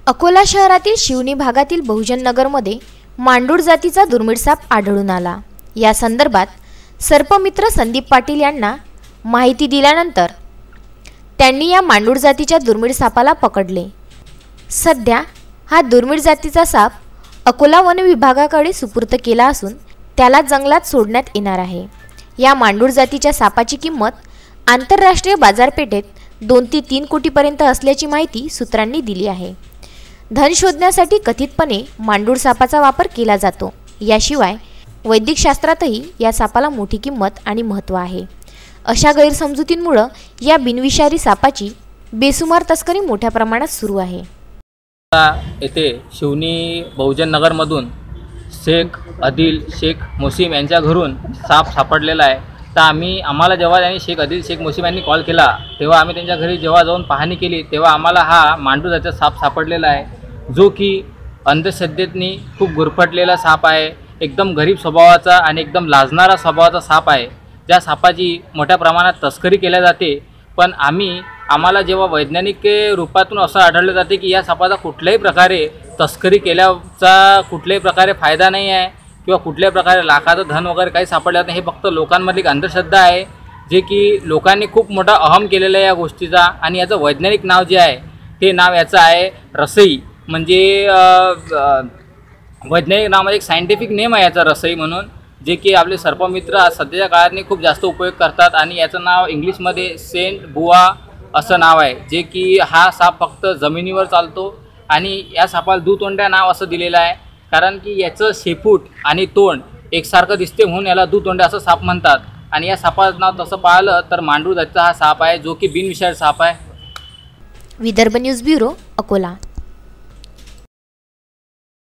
अकोला शहरातील शिवनी भागातील बहुजन नगरमध्ये मांडूळ जातीचा दुर्मिळ साप आढळून आला। या संदर्भात सर्पमित्र संदीप पाटील यांना माहिती दिल्यानंतर त्यांनी या मांडूळ जातीच्या दुर्मिळ सापाला पकडले। सध्या हा दुर्मिळ जातीचा साप अकोला वन विभागाकडे सुपूर्द केला असून त्याला जंगलात सोडण्यात येणार आहे। या मांडूळ जातीच्या सापाची किंमत आंतरराष्ट्रीय बाजारपेठेत 2 ते 3 कोटीपर्यंत असल्याची माहिती सूत्रांनी दिली आहे। धन शोधण्यासाठी कथितपणे मांडूळ सापाचा वापर केला जातो। याशिवाय वैद्यक शास्त्रातही या सापाला मोठी किंमत आणि महत्त्व आहे। अशा गैरसमजुतींमुळे या बिनविषारी सापाची बेसुमार तस्करी मोठ्या प्रमाणात सुरू आहे। येथे शिवनी बहुजन नगरमधून शेख आदिल शेख मोसीम यांच्या घरून साप सापडलेला आहे। तर आम्हाला जेव्हा त्यांनी शेख आदिल शेख मोसीम यांनी कॉल केला तेव्हा आम्ही त्यांच्या घरी जेव्हा जाऊन पाहणी केली तेव्हा आम्हाला हा मांडूळ जातीचा साप सापडलेला आहे, जो की अंधश्रद्धेतनी खूप गुरफटलेला साप आहे। एकदम गरीब स्वभावाचा आणि एकदम लाजणारा स्वभावाचा साप आहे। ज्या सापाची मोठ्या प्रमाणात तस्करी केल्या जाते, पण आम्हाला जेव्हा वैज्ञानिक रूपातून असं आढळलं जाते की या सापाचा कुठल्याही प्रकारे तस्करी केल्याचा कुठल्याही प्रकारे फायदा नाही आहे किंवा कुठल्याही प्रकारे लाखाचं धन वगैरे काही सापडलं नाही। हे फक्त लोकांमधली एक अंधश्रद्धा आहे, जे की लोकांनी खूप मोठा अहम केलेला आहे या गोष्टीचा। आणि याचं वैज्ञानिक नाव जे आहे ते नाव याचं आहे रसई, म्हणजे वैज्ञानिक नावामध्ये एक सायंटिफिक नेम आहे याचा रसई म्हणून, जे की आपले सर्पमित्र आज सध्याच्या काळात खूप जास्त उपयोग करतात। आणि याचं नाव इंग्लिशमध्ये सेंट बुआ असं नाव आहे, जे की हा साप फक्त जमिनीवर चालतो। आणि या सापाला दुतोंड्या नाव असं दिलेलं आहे, कारण की याचं शेपूट आणि तोंड एकसारखं दिसते म्हणून याला दुतोंड्या असं साप म्हणतात। आणि या सापाचं नाव तसं पाहिलं तर मांडूळ जातीचा हा साप आहे, जो की बिनविषारी साप आहे। Vidarbha news bureau, Akola.